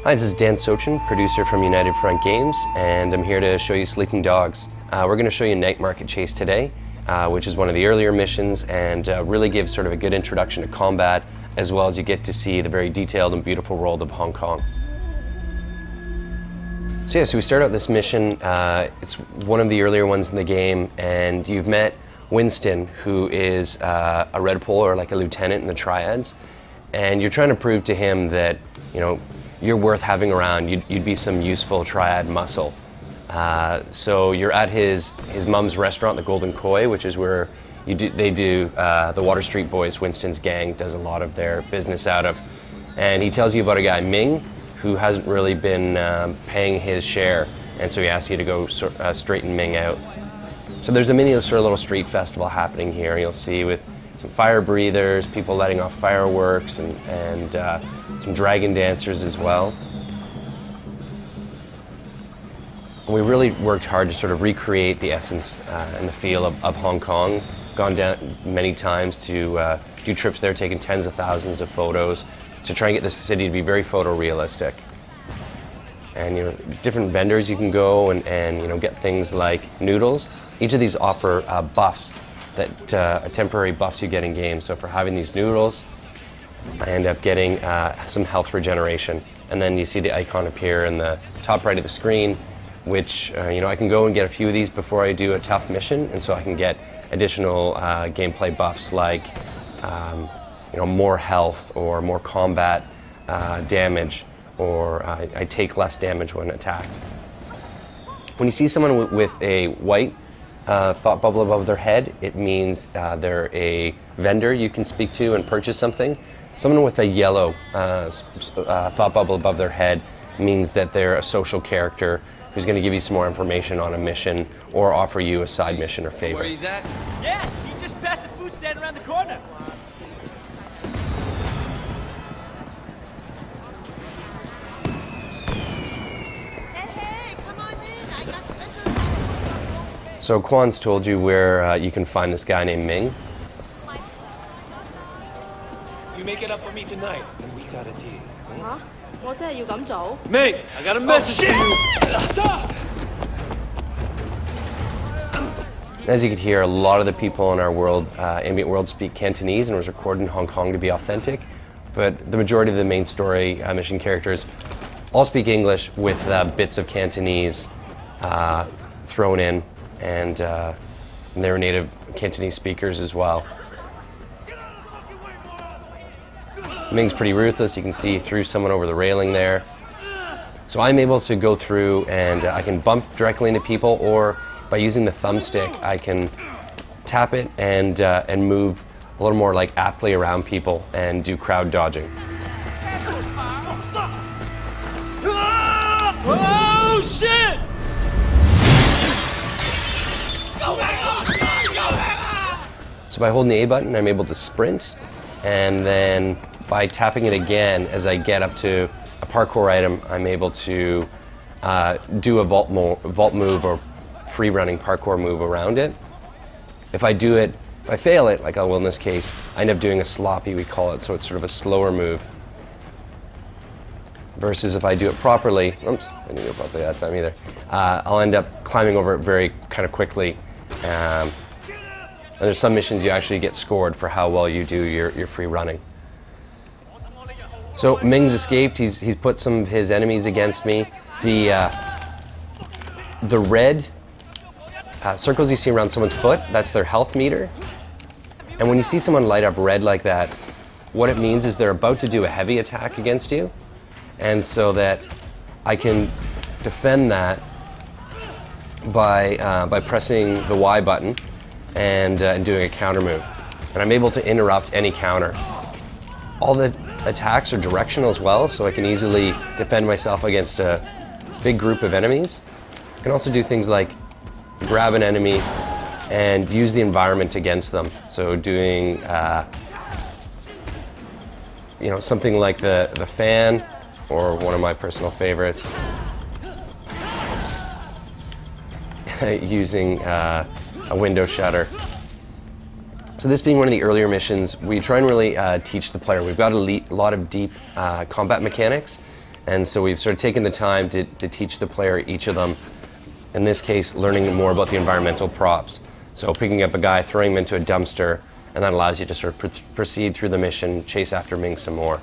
Hi, this is Dan Sochin, producer from United Front Games, and I'm here to show you Sleeping Dogs. We're going to show you Night Market Chase today, which is one of the earlier missions, and really gives sort of a good introduction to combat, as well as you get to see the very detailed and beautiful world of Hong Kong. So we start out this mission. It's one of the earlier ones in the game, and you've met Winston, who is a Red Pole, or like a lieutenant in the Triads, and you're trying to prove to him that, you know, you're worth having around. You'd be some useful Triad muscle. So you're at his mum's restaurant, the Golden Koi, which is where they do the Water Street Boys. Winston's gang does a lot of their business out of, and he tells you about a guy, Ming, who hasn't really been paying his share, and so he asks you to go straighten Ming out. So there's a mini sort of little street festival happening here. You'll see with some fire breathers, people letting off fireworks, and some dragon dancers as well. And we really worked hard to sort of recreate the essence and the feel of Hong Kong. Gone down many times to do trips there, taking tens of thousands of photos to try and get this city to be very photorealistic. And different vendors you can go and get things like noodles. Each of these offer buffs that temporary buffs you get in games. So for having these noodles, I end up getting some health regeneration. And then you see the icon appear in the top right of the screen, which I can go and get a few of these before I do a tough mission, and so I can get additional gameplay buffs like more health or more combat damage, or I take less damage when attacked. When you see someone with a white thought bubble above their head, it means they're a vendor you can speak to and purchase something. Someone with a yellow thought bubble above their head means that they're a social character who's going to give you some more information on a mission or offer you a side mission or favor. Where he's at? Yeah, he just passed the food stand around the corner. Hey, come on in. I got special. So Quan's told you where you can find this guy named Ming. You make it up for me tonight, and we got a deal. 嚇！我真係要咁做？ Ming, I got a message for you. Stop! As you could hear, a lot of the people in our world, ambient world, speak Cantonese, and it was recorded in Hong Kong to be authentic. But the majority of the main story mission characters all speak English with bits of Cantonese thrown in, and they're native Cantonese speakers as well. Ming's pretty ruthless. You can see through someone over the railing there. So I'm able to go through and I can bump directly into people, or by using the thumbstick, I can tap it and move a little more like aptly around people and do crowd dodging. Oh, shit! So by holding the A button, I'm able to sprint, and then by tapping it again as I get up to a parkour item, I'm able to do a vault move or free running parkour move around it. If I fail it, like I will in this case, I end up doing a sloppy, we call it, so it's sort of a slower move. Versus if I do it properly, oops, I didn't do it properly that time either, I'll end up climbing over it very kind of quickly. And there's some missions you actually get scored for how well you do your free running. So Ming's escaped. He's put some of his enemies against me. The red circles you see around someone's foot, that's their health meter. And when you see someone light up red like that, what it means is they're about to do a heavy attack against you. And so that I can defend that by pressing the Y button and doing a counter move. And I'm able to interrupt any counter. All the attacks are directional as well, so I can easily defend myself against a big group of enemies. I can also do things like grab an enemy and use the environment against them. So doing something like the fan, or one of my personal favorites, using a window shutter. So this being one of the earlier missions, we try and really teach the player. We've got a lot of deep combat mechanics, And so we've sort of taken the time to teach the player each of them. In this case, learning more about the environmental props. So picking up a guy, throwing him into a dumpster, and that allows you to sort of proceed through the mission, chase after Ming some more.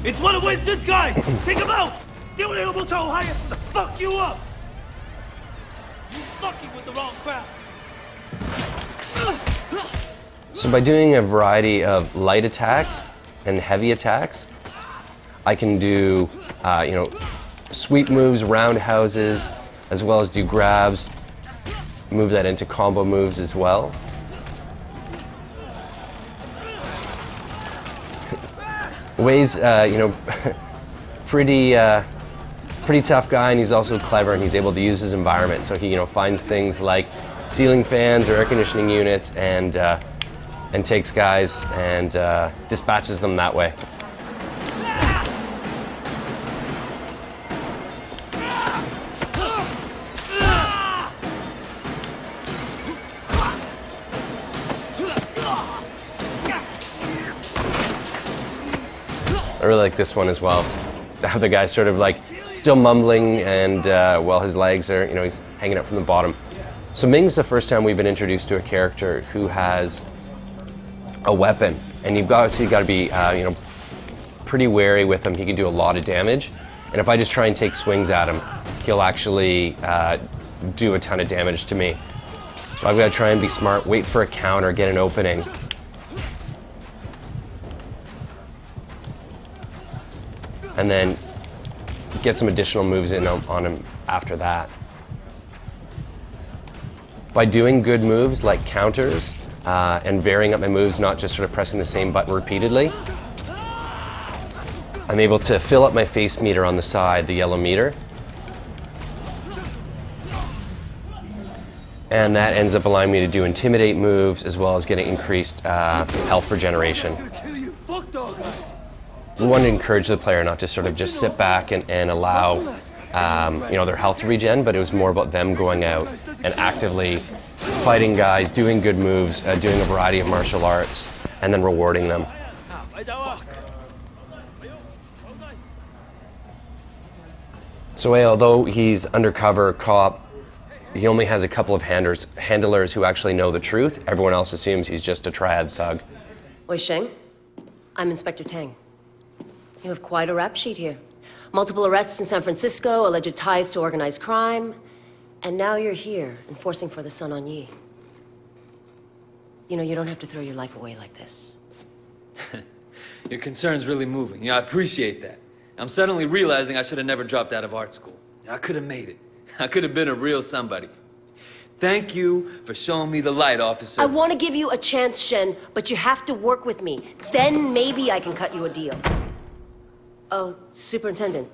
It's one of Winston's guys! Take him out! The only able to hire to fuck you up! You fucking with the wrong crowd! So by doing a variety of light attacks and heavy attacks, I can do, sweep moves, roundhouses, as well as do grabs, move that into combo moves as well. Wei's, pretty tough guy, and he's also clever, and he's able to use his environment. So he, finds things like ceiling fans or air conditioning units, and takes guys and dispatches them that way. I really like this one as well. How the guy's sort of like still mumbling, and while his legs are, he's hanging up from the bottom. So Ming's the first time we've been introduced to a character who has a weapon, and you've got to be, pretty wary with him. He can do a lot of damage, and if I just try and take swings at him, he'll actually do a ton of damage to me. So I've got to try and be smart, wait for a counter, get an opening. And then get some additional moves in on him after that. By doing good moves like counters and varying up my moves, not just sort of pressing the same button repeatedly, I'm able to fill up my face meter on the side, the yellow meter. And that ends up allowing me to do intimidate moves as well as getting increased health regeneration. We want to encourage the player not to sort of just sit back and allow their health to regen, but it was more about them going out and actively fighting guys, doing good moves, doing a variety of martial arts, and then rewarding them. So Wei, although he's undercover cop, he only has a couple of handlers who actually know the truth. Everyone else assumes he's just a triad thug. Wei Sheng, I'm Inspector Tang. You have quite a rap sheet here. Multiple arrests in San Francisco, alleged ties to organized crime, and now you're here, enforcing for the Sun On Yee. You don't have to throw your life away like this. Your concern's really moving. I appreciate that. I'm suddenly realizing I should have never dropped out of art school. I could have made it. I could have been a real somebody. Thank you for showing me the light, officer. I want to give you a chance, Shen, but you have to work with me. Then maybe I can cut you a deal. Oh, Superintendent,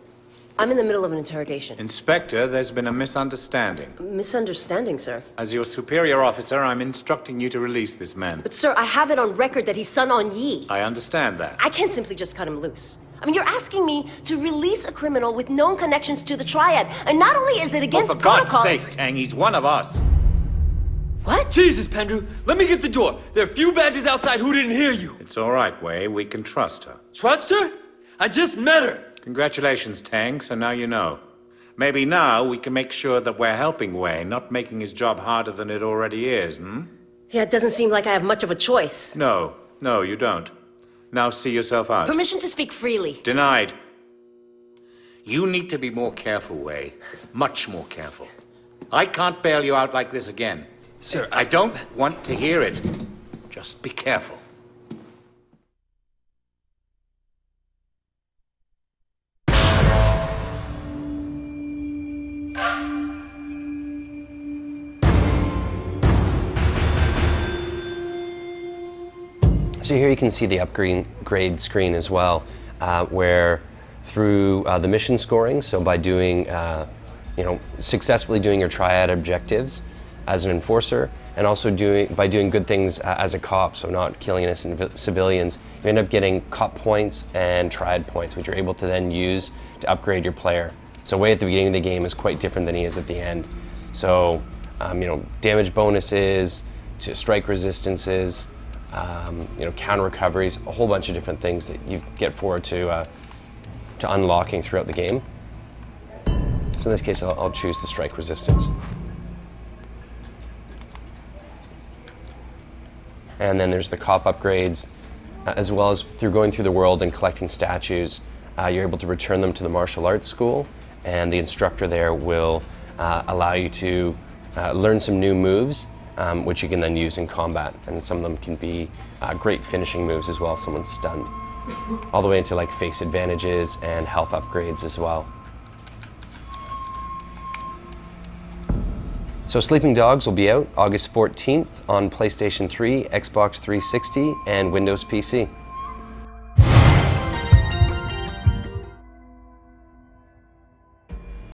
I'm in the middle of an interrogation. Inspector, there's been a misunderstanding. Misunderstanding, sir? As your superior officer, I'm instructing you to release this man. But sir, I have it on record that he's Sun On Yee. I understand that. I can't simply just cut him loose. You're asking me to release a criminal with known connections to the Triad, and not only is it against protocol... For God's sake, Tang, he's one of us. What? Jesus, Pendrew, let me get the door. There are a few badges outside who didn't hear you. It's all right, Wei. We can trust her. Trust her? I just met her. Congratulations, Tang, so now you know. Maybe now we can make sure that we're helping Wei, not making his job harder than it already is, Yeah, it doesn't seem like I have much of a choice. No, you don't. Now see yourself out. Permission to speak freely. Denied. You need to be more careful, Wei. Much more careful. I can't bail you out like this again. Sir, I don't want to hear it. Just be careful. So here you can see the upgrade screen as well, where through the mission scoring, so by doing, successfully doing your triad objectives as an enforcer, and also by doing good things as a cop, so not killing innocent civilians, you end up getting cop points and triad points, which you're able to then use to upgrade your player. So Wei at the beginning of the game is quite different than he is at the end. So, damage bonuses to strike resistances, counter recoveries, a whole bunch of different things that you get forward to to unlocking throughout the game. So in this case, I'll choose the strike resistance. And then there's the cop upgrades, as well as through going through the world and collecting statues, you're able to return them to the martial arts school, and the instructor there will allow you to learn some new moves, which you can then use in combat. And some of them can be great finishing moves as well if someone's stunned. All the way into like face advantages and health upgrades as well. So Sleeping Dogs will be out August 14th on PlayStation 3, Xbox 360, and Windows PC.